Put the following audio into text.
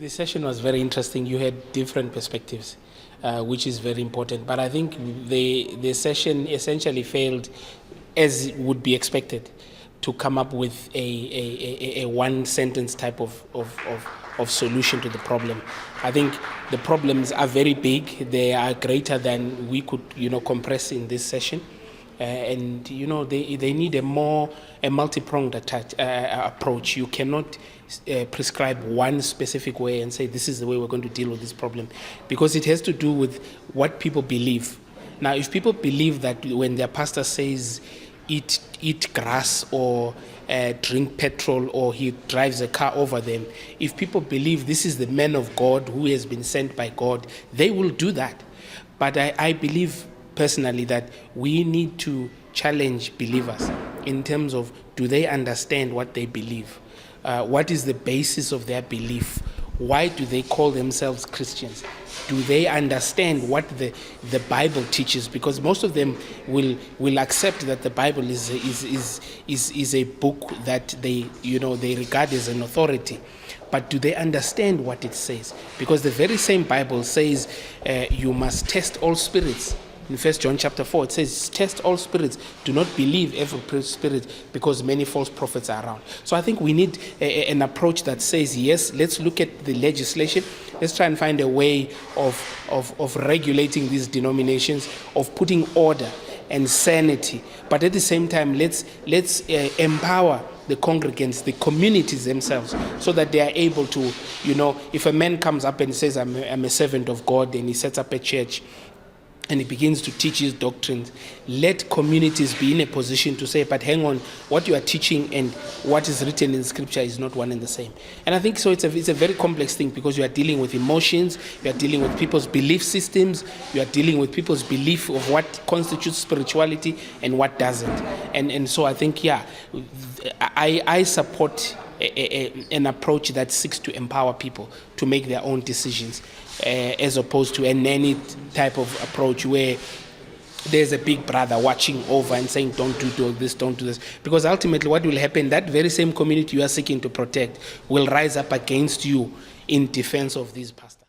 The session was very interesting. You had different perspectives, which is very important. But I think the session essentially failed, as would be expected, to come up with a one sentence type of solution to the problem. I think the problems are very big. They are greater than we could compress in this session. And they need a multi-pronged approach. You cannot prescribe one specific way and say this is the way we're going to deal with this problem, because it has to do with what people believe. Now, if people believe that when their pastor says eat grass or drink petrol, or he drives a car over them, if people believe this is the man of God who has been sent by God, they will do that. But I believe personally that we need to challenge believers in terms of, do they understand what they believe? What is the basis of their belief? Why do they call themselves Christians? Do they understand what the Bible teaches? Because most of them will accept that the Bible is a book that they regard as an authority. But do they understand what it says? Because the very same Bible says you must test all spirits. In 1 John chapter 4, it says, test all spirits. Do not believe every spirit, because many false prophets are around. So I think we need an approach that says, yes, let's look at the legislation. Let's try and find a way of regulating these denominations, of putting order and sanity. But at the same time, let's empower the congregants, the communities themselves, so that they are able to, if a man comes up and says, I'm a servant of God, and he sets up a church, and he begins to teach his doctrines, let communities be in a position to say, but hang on, what you are teaching and what is written in Scripture is not one and the same. And I think so it's a very complex thing, because you are dealing with emotions, you are dealing with people's belief systems, you are dealing with people's belief of what constitutes spirituality and what doesn't. And so I think, I support an approach that seeks to empower people to make their own decisions, as opposed to any type of approach where there's a big brother watching over and saying, don't do this, don't do this. Because ultimately what will happen, that very same community you are seeking to protect will rise up against you in defense of these pastors.